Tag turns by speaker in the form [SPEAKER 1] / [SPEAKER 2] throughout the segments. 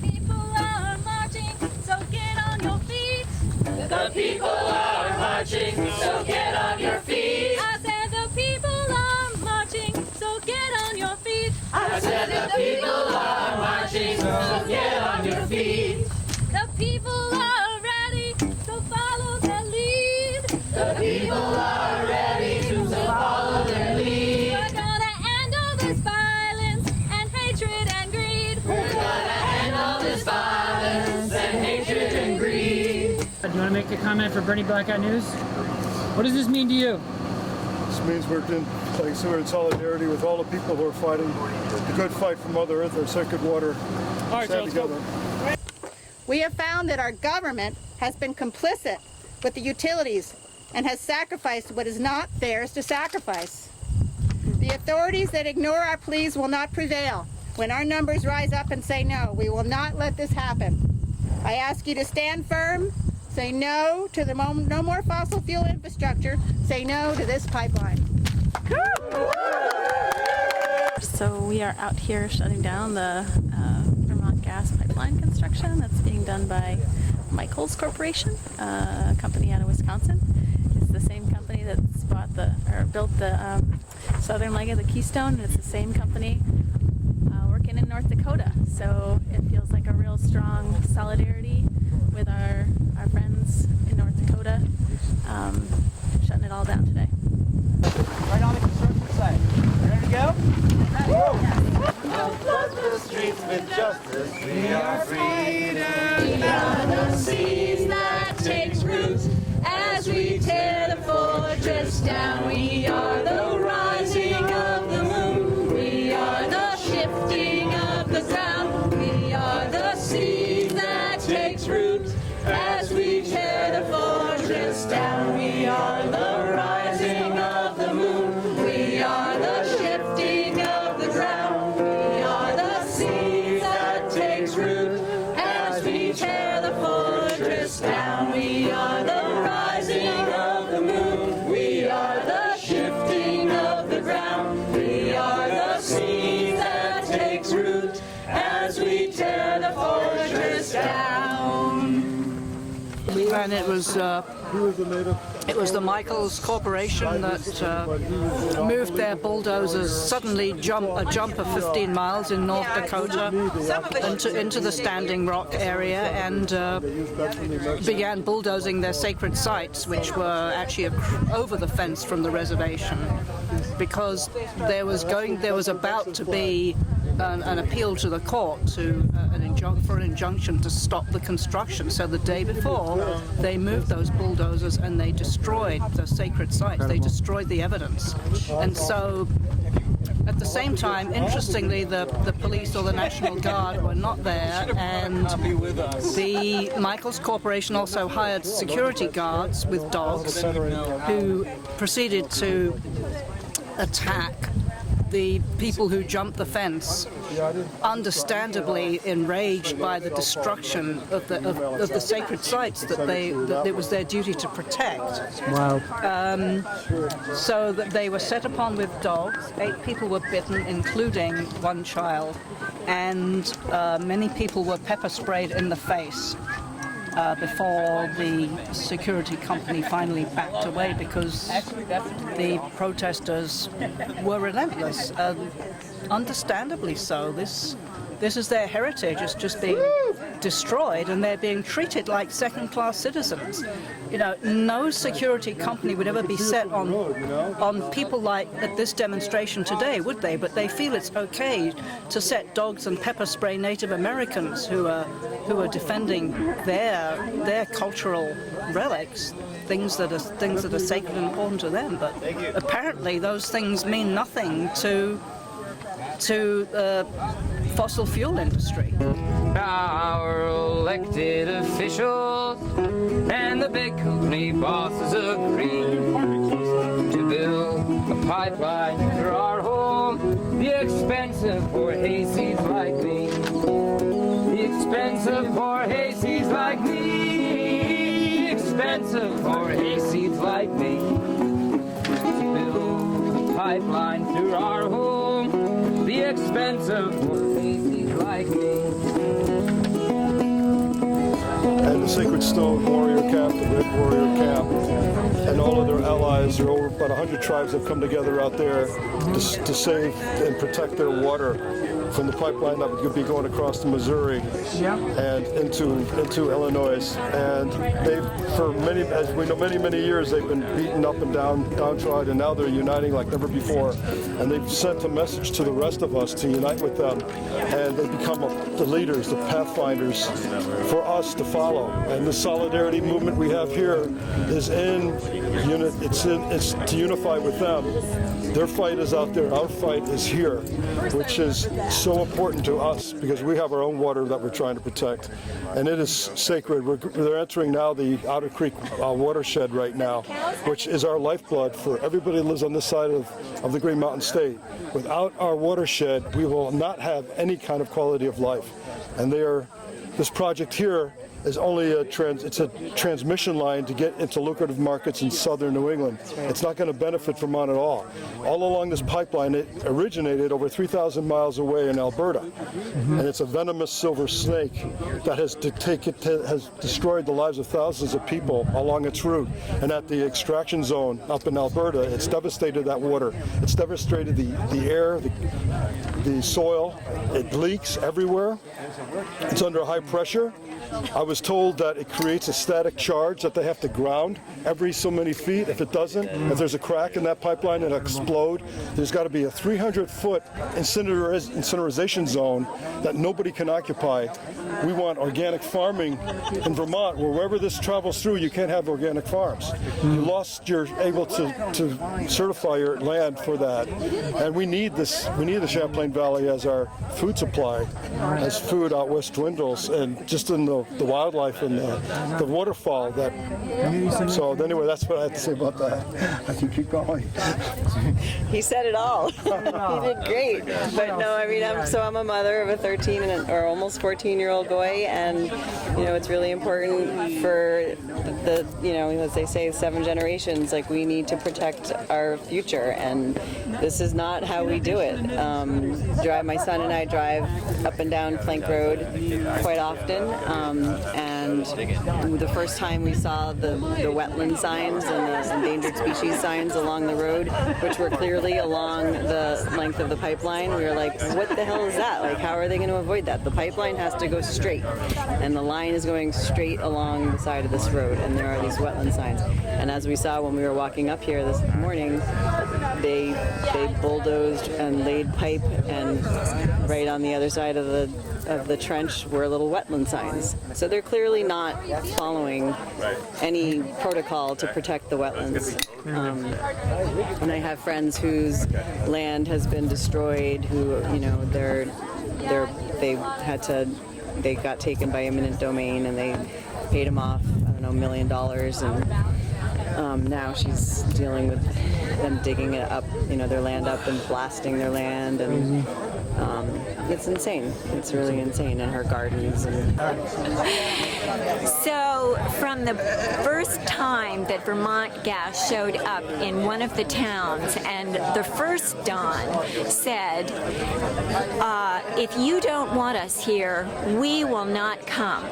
[SPEAKER 1] People are marching, so get on your feet.
[SPEAKER 2] The people are marching, so get on your feet.
[SPEAKER 1] I said the people are marching, so get on your feet.
[SPEAKER 2] I said the people are marching, so get on your feet.
[SPEAKER 1] The people are ready, so follow their lead.
[SPEAKER 2] The people are ready to follow their lead.
[SPEAKER 1] We're gonna end all this violence and hatred and greed.
[SPEAKER 2] We're gonna end all this violence and hatred and greed.
[SPEAKER 3] Do you want to make a comment for Bernie Blackout News? What does this mean to you?
[SPEAKER 4] This means we're in solidarity with all the people who are fighting the good fight for Mother Earth, our sacred water. Stand together.
[SPEAKER 5] We have found that our government has been complicit with the utilities and has sacrificed what is not theirs to sacrifice. The authorities that ignore our pleas will not prevail. When our numbers rise up and say no, we will not let this happen. I ask you to stand firm, say no to the no more fossil fuel infrastructure, say no to this pipeline.
[SPEAKER 6] So we are out here shutting down the Vermont Gas Pipeline construction that's being done by Michaels Corporation, a company out of Wisconsin. It's the same company that's built the southern leg of the Keystone, and it's the same company working in North Dakota. So it feels like a real strong solidarity with our friends in North Dakota, shutting it all down today.
[SPEAKER 3] Right on the construction site. Ready to go?
[SPEAKER 7] We'll flood the streets with justice. We are freedom.
[SPEAKER 1] We are the seeds that takes root as we tear the fortress down. We are the rising of the moon. We are the shifting of the ground. We are the seeds that takes root as we tear the fortress down. We are the rising of the moon. We are the shifting of the ground. We are the seeds that takes root as we tear the fortress down. We are the rising of the moon. We are the shifting of the ground. We are the seeds that takes root as we tear the fortress down.
[SPEAKER 8] And it was the Michaels Corporation that moved their bulldozers, suddenly a jump of 15 miles in North Dakota into the Standing Rock area and began bulldozing their sacred sites, which were actually over the fence from the reservation, because there was about to be an appeal to the court for an injunction to stop the construction. So the day before, they moved those bulldozers and they destroyed the sacred sites. They destroyed the evidence. And so at the same time, interestingly, the police or the National Guard were not there, and the Michaels Corporation also hired security guards with dogs who proceeded to attack the people who jumped the fence, understandably enraged by the destruction of the sacred sites that it was their duty to protect.
[SPEAKER 3] Wow.
[SPEAKER 8] So that they were set upon with dogs. 8 people were bitten, including 1 child, and many people were pepper sprayed in the face. Before the security company finally backed away, because the protesters were relentless, understandably so. This is their heritage. It's just being destroyed, and they're being treated like second-class citizens. You know, no security company would ever be set on people like at this demonstration today, would they? But they feel it's okay to set dogs and pepper spray Native Americans who are defending their cultural relics, things that are sacred and important to them. But apparently, those things mean nothing to the fossil fuel industry.
[SPEAKER 9] Our elected officials and the big company bosses agree to build a pipeline for our home. The expensive for hayseeds like me. The expensive for hayseeds like me. Expensive for hayseeds like me. To build a pipeline through our home. The the expense of poor faces like me.
[SPEAKER 4] And the Sacred Stone Warrior Camp, the Red Warrior Camp, and all of their allies, there are over about 100 tribes have come together out there to save and protect their water from the pipeline that would be going across to Missouri and into Illinois. And they've, for many, as we know, many years, they've been beaten up and downtrodden, and now they're uniting like never before. And they've sent a message to the rest of us to unite with them, and they become the leaders, the pathfinders for us to follow. And the solidarity movement we have here is it's to unify with them. Their fight is out there, our fight is here, which is so important to us because we have our own water that we're trying to protect, and it is sacred. They're entering now the Otter Creek watershed right now, which is our lifeblood for everybody who lives on this side of the Green Mountain State. Without our watershed, we will not have any kind of quality of life. And this project here is only a transmission line to get into lucrative markets in southern New England. It's not going to benefit Vermont at all. All along this pipeline, it originated over 3,000 miles away in Alberta, and it's a venomous silver snake that has destroyed the lives of thousands of people along its route. And at the extraction zone up in Alberta, it's devastated that water. It's devastated the air, the soil. It leaks everywhere. It's under high pressure. I was told that it creates a static charge that they have to ground every so many feet. If it doesn't, if there's a crack in that pipeline, it'll explode. There's got to be a 300-foot incinerization zone that nobody can occupy. We want organic farming in Vermont, where wherever this travels through, you can't have organic farms. You're able to certify your land for that. And we need this. We need the Champlain Valley as our food supply, as food out west dwindles, and just in the wildlife and the waterfall. So anyway, that's what I have to say about that. I can keep going.
[SPEAKER 10] He said it all. He did great. But no, I mean, I'm a mother of a 13 or almost 14-year-old boy, and it's really important for the as they say, 7 generations. Like, we need to protect our future, and this is not how we do it. My son and I drive up and down Plank Road quite often, and the first time we saw the wetland signs and the endangered species signs along the road, which were clearly along the length of the pipeline, we were like, what the hell is that? Like, how are they going to avoid that? The pipeline has to go straight, and the line is going straight along the side of this road, and there are these wetland signs. And as we saw when we were walking up here this morning, they bulldozed and laid pipe, and right on the other side of the trench were little wetland signs. So they're clearly not following any protocol to protect the wetlands. And I have friends whose land has been destroyed, who they got taken by eminent domain, and they paid them off, $1 million, and now she's dealing with them digging it up, their land up, and blasting their land, and it's insane. It's really insane. And her gardens.
[SPEAKER 11] So, from the first time that Vermont Gas showed up in one of the towns, and the first Don said, if you don't want us here, we will not come.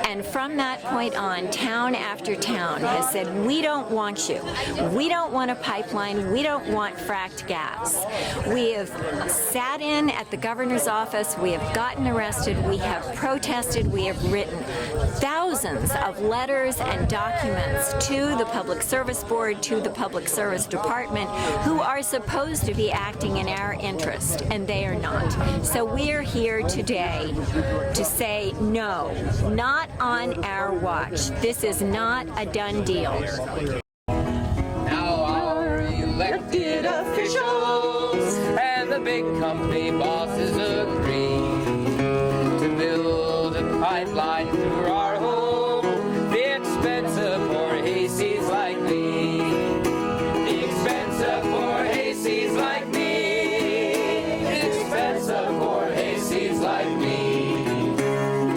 [SPEAKER 11] And from that point on, town after town has said, we don't want you. We don't want a pipeline. We don't want fracked gas. We have sat in at the governor's office. We have gotten arrested. We have protested. We have written thousands of letters and documents to the Public Service Board, to the Public Service Department, who are supposed to be acting in our interest, and they are not. So we're here today to say no, not on our watch. This is not a done deal.
[SPEAKER 9] Now our elected officials and the big company bosses agree to build a pipeline through our home. The expense of poor hayseeds like me. The expense of poor hayseeds like me. The expense of poor hayseeds like me.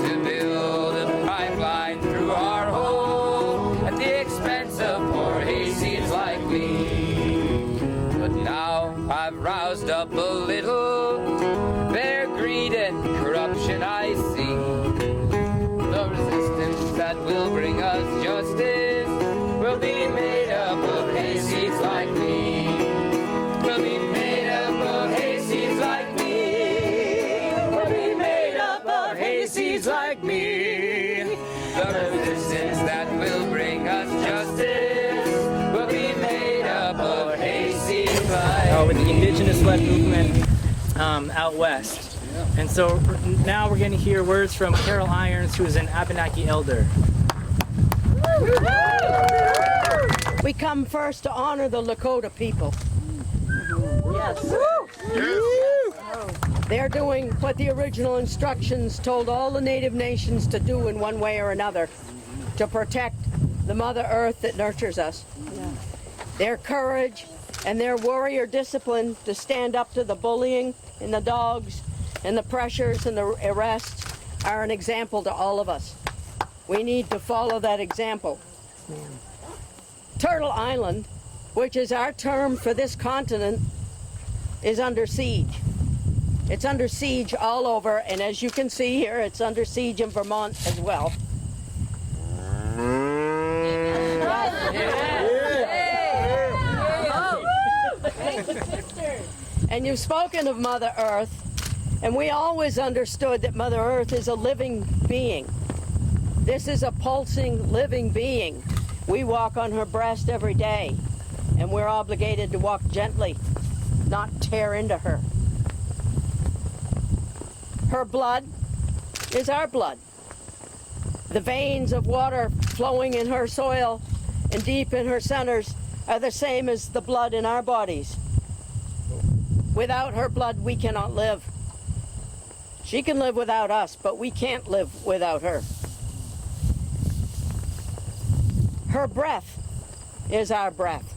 [SPEAKER 9] To build a pipeline through our home at the expense of poor hayseeds like me. But now I've roused eased up a little. Their greed and corruption I see. The resistance that will bring us justice will be made up of hayseeds like me. Will be made up of hayseeds like me. Will be made up of hayseeds like me. The resistance that will bring us justice will be made up of hayseeds like
[SPEAKER 3] with the indigenous-led movement out west. And so now we're going to hear words from Carol Irons, who is an Abenaki elder.
[SPEAKER 12] We come first to honor the Lakota people. Yes. They're doing what the original instructions told all the Native nations to do in one way or another, to protect the Mother Earth that nurtures us. Their courage and their warrior discipline to stand up to the bullying and the dogs and the pressures and the arrests are an example to all of us. We need to follow that example. Turtle Island, which is our term for this continent, is under siege. It's under siege all over, and as you can see here, it's under siege in Vermont as well. And you've spoken of Mother Earth, and we always understood that Mother Earth is a living being. This is a pulsing, living being. We walk on her breast every day, and we're obligated to walk gently, not tear into her. Her blood is our blood. The veins of water flowing in her soil and deep in her centers are the same as the blood in our bodies. Without her blood, we cannot live. She can live without us, but we can't live without her. Her breath is our breath.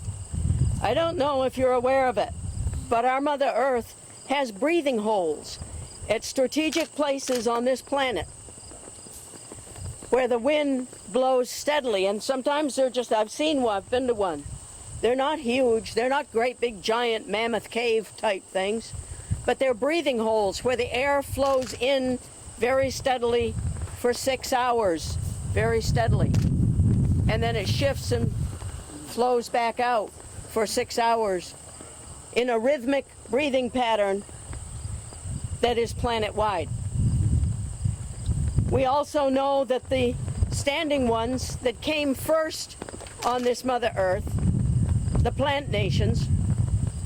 [SPEAKER 12] I don't know if you're aware of it, but our Mother Earth has breathing holes at strategic places on this planet where the wind blows steadily, and sometimes they're just, I've seen one, I've been to one. They're not huge, they're not great big giant mammoth cave type things, but they're breathing holes where the air flows in very steadily for 6 hours, very steadily. And then it shifts and flows back out for 6 hours in a rhythmic breathing pattern that is planet-wide. We also know that the standing ones that came first on this Mother Earth, the plant nations,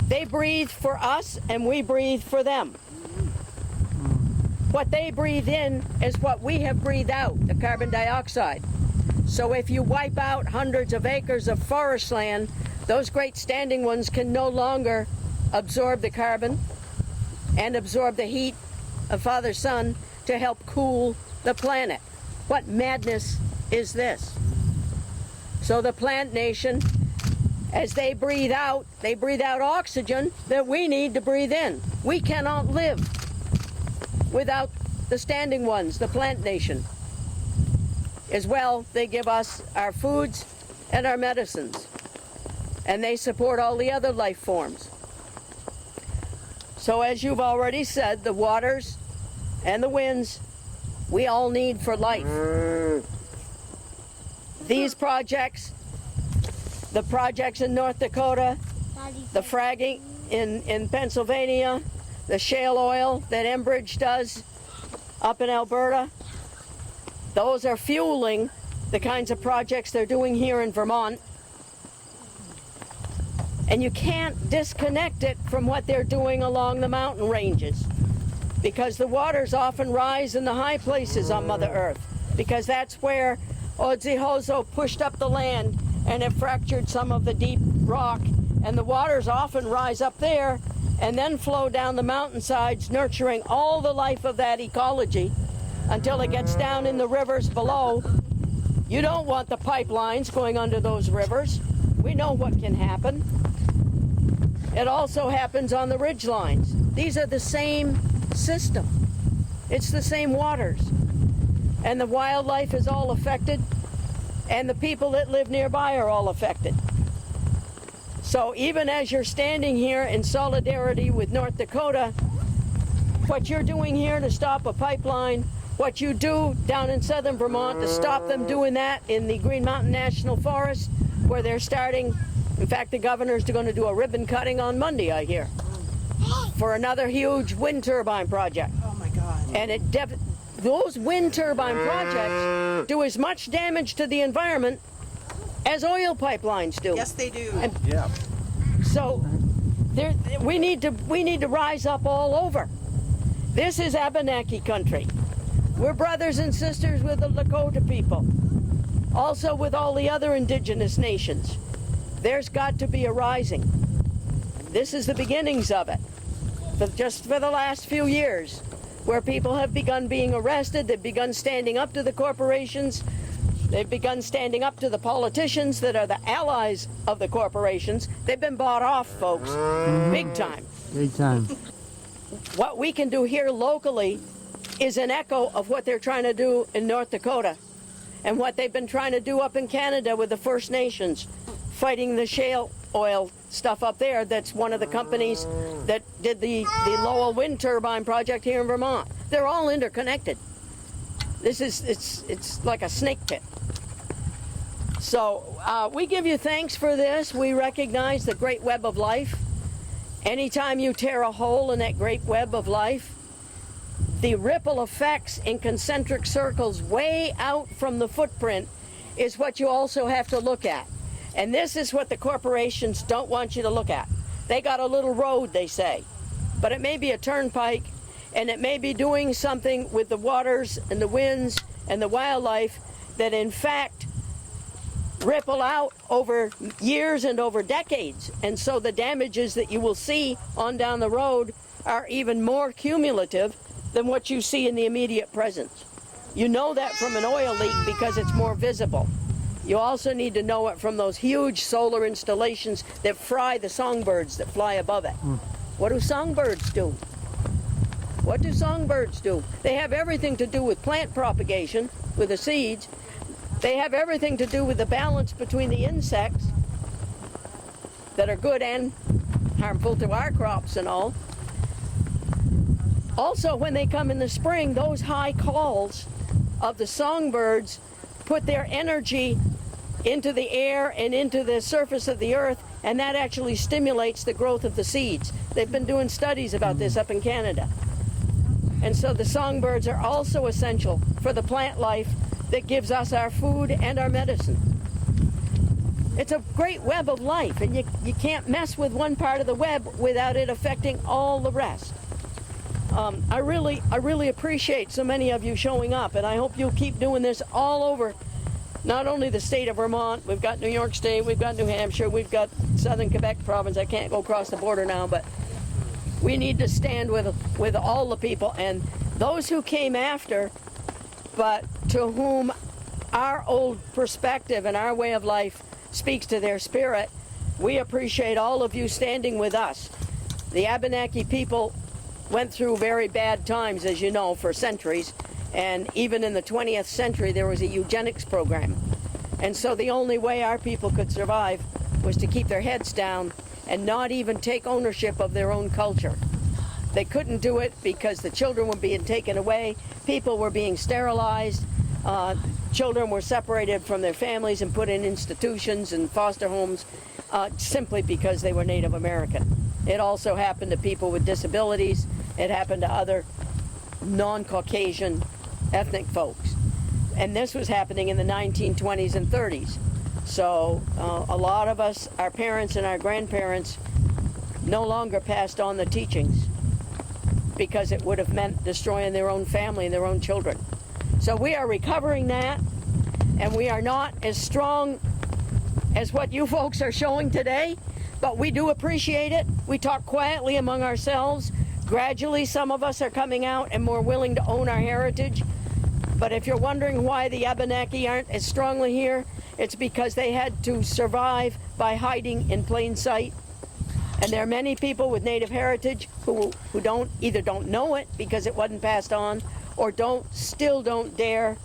[SPEAKER 12] they breathe for us and we breathe for them. What they breathe in is what we have breathed out, the carbon dioxide. So if you wipe out hundreds of acres of forest land, those great standing ones can no longer absorb the carbon and absorb the heat of Father Sun to help cool the planet. What madness is this? So the plant nation, as they breathe out oxygen that we need to breathe in. We cannot live without the standing ones, the plant nation. As well, they give us our foods and our medicines, and they support all the other life forms. So as you've already said, the waters and the winds, we all need for life. These projects, the projects in North Dakota, the fragging in Pennsylvania, the shale oil that Enbridge does up in Alberta, those are fueling the kinds of projects they're doing here in Vermont. And you can't disconnect it from what they're doing along the mountain ranges, because the waters often rise in the high places on Mother Earth, because that's where Odzihozo pushed up the land and it fractured some of the deep rock, and the waters often rise up there and then flow down the mountainsides, nurturing all the life of that ecology until it gets down in the rivers below. You don't want the pipelines going under those rivers. We know what can happen. It also happens on the ridge lines. These are the same system. It's the same waters. And the wildlife is all affected, and the people that live nearby are all affected. So even as you're standing here in solidarity with North Dakota, what you're doing here to stop a pipeline, what you do down in southern Vermont to stop them doing that in the Green Mountain National Forest, where they're starting, in fact, the governor's going to do a ribbon cutting on Monday, I hear, for another huge wind turbine project.
[SPEAKER 8] Oh my God.
[SPEAKER 12] And those wind turbine projects do as much damage to the environment as oil pipelines do.
[SPEAKER 8] Yes, they do.
[SPEAKER 12] And so we need to rise up all over. This is Abenaki country. We're brothers and sisters with the Lakota people, also with all the other indigenous nations. There's got to be a rising. This is the beginnings of it. But just for the last few years, where people have begun being arrested, they've begun standing up to the corporations, they've begun standing up to the politicians that are the allies of the corporations. They've been bought off, folks, big time.
[SPEAKER 13] Big time.
[SPEAKER 12] What we can do here locally is an echo of what they're trying to do in North Dakota and what they've been trying to do up in Canada with the First Nations, fighting the shale oil stuff up there. That's one of the companies that did the Lowell wind turbine project here in Vermont. They're all interconnected. It's like a snake pit. So we give you thanks for this. We recognize the great web of life. Anytime you tear a hole in that great web of life, the ripple effects in concentric circles way out from the footprint is what you also have to look at. And this is what the corporations don't want you to look at. They got a little road, they say, but it may be a turnpike, and it may be doing something with the waters and the winds and the wildlife that in fact ripple out over years and over decades. And so the damages that you will see on down the road are even more cumulative than what you see in the immediate present. You know that from an oil leak because it's more visible. You also need to know it from those huge solar installations that fry the songbirds that fly above it. What do songbirds do? What do songbirds do? They have everything to do with plant propagation, with the seeds. They have everything to do with the balance between the insects that are good and harmful to our crops and all. Also, when they come in the spring, those high calls of the songbirds put their energy into the air and into the surface of the earth, and that actually stimulates the growth of the seeds. They've been doing studies about this up in Canada. And so the songbirds are also essential for the plant life that gives us our food and our medicine. It's a great web of life, and you can't mess with one part of the web without it affecting all the rest. I really appreciate so many of you showing up, and I hope you'll keep doing this all over, not only the state of Vermont. We've got New York State, we've got New Hampshire, we've got southern Quebec province. I can't go across the border now, but we need to stand with all the people and those who came after, but to whom our old perspective and our way of life speaks to their spirit. We appreciate all of you standing with us. The Abenaki people went through very bad times, as you know, for centuries, and even in the 20th century there was a eugenics program. And so the only way our people could survive was to keep their heads down and not even take ownership of their own culture. They couldn't do it because the children were being taken away, people were being sterilized, children were separated from their families and put in institutions and foster homes simply because they were Native American. It also happened to people with disabilities. It happened to other non-Caucasian ethnic folks. And this was happening in the 1920s and 30s. So a lot of us, our parents and our grandparents, no longer passed on the teachings because it would have meant destroying their own family and their own children. So we are recovering that, and we are not as strong as what you folks are showing today, but we do appreciate it. We talk quietly among ourselves. Gradually, some of us are coming out and more willing to own our heritage. But if you're wondering why the Abenaki aren't as strongly here, it's because they had to survive by hiding in plain sight. And there are many people with Native heritage who either don't know it because it wasn't passed on, or still don't dare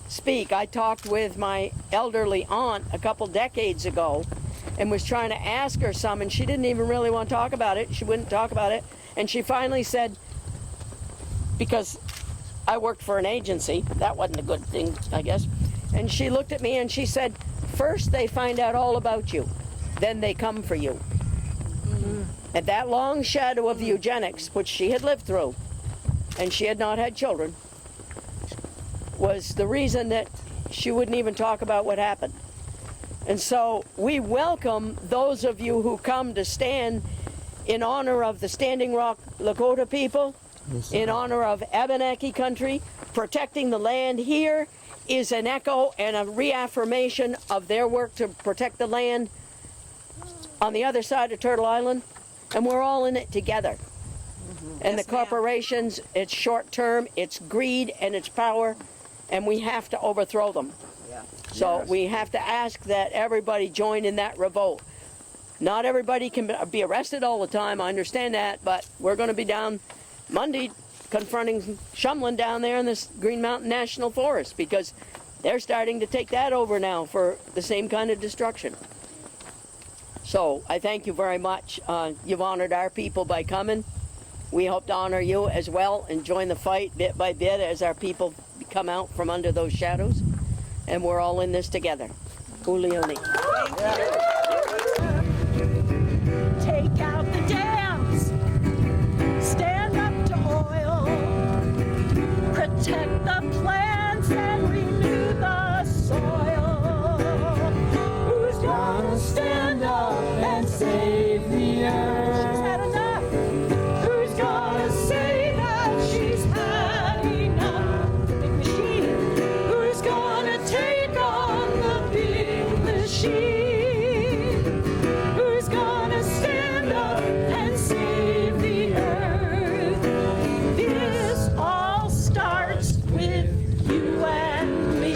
[SPEAKER 12] speak. I talked with my elderly aunt a couple decades ago, and was trying to ask her some, and she didn't even really want to talk about it. She wouldn't talk about it. And she finally said, because I worked for an agency, that wasn't a good thing, I guess. And she looked at me and she said, first they find out all about you, then they come for you. And that long shadow of eugenics, which she had lived through, and she had not had children, was the reason that she wouldn't even talk about what happened. And so we welcome those of you who come to stand in honor of the Standing Rock Lakota people, in honor of Abenaki country. Protecting the land here is an echo and a reaffirmation of their work to protect the land on the other side of Turtle Island, and we're all in it together. And the corporations, it's short term, it's greed and it's power, and we have to overthrow them. So we have to ask that everybody join in that revolt. Not everybody can be arrested all the time, I understand that, but we're going to be down Monday confronting Shumlin down there in this Green Mountain National Forest, because they're starting to take that over now for the same kind of destruction. So I thank you very much. You've honored our people by coming. We hope to honor you as well and join the fight bit by bit as our people come out from under those shadows. And we're all in this together. Ulioni.
[SPEAKER 1] Take out the dams, stand up to oil, protect the plants and renew the soil. Who's gonna stand up and save the earth? She's had enough. Who's gonna say that she's had enough? The big machine. Who's gonna take on the big machine? Who's gonna stand up and save the earth? This all starts with you and me.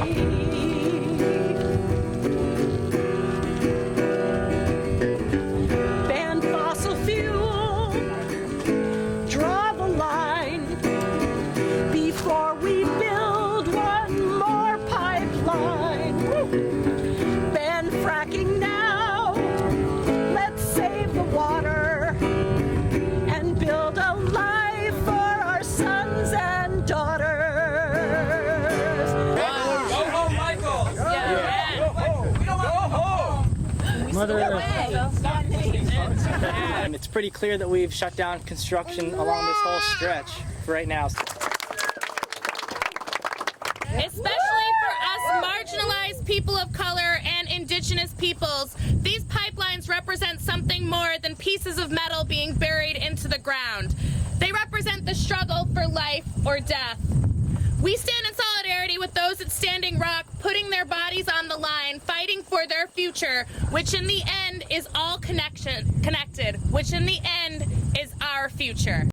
[SPEAKER 1] Ban fossil fuel, draw the line before we build one more pipeline. Ban fracking now, let's save the water and build a life for our sons and daughters.
[SPEAKER 2] Go home, Michael! We don't want to go home!
[SPEAKER 3] Mother Earth. And it's pretty clear that we've shut down construction along this whole stretch for right now.
[SPEAKER 13] Especially for us marginalized people of color and indigenous peoples, these pipelines represent something more than pieces of metal being buried into the ground. They represent the struggle for life or death. We stand in solidarity with those at Standing Rock, putting their bodies on the line, fighting for their future, which in the end is all connected, which in the end is our future.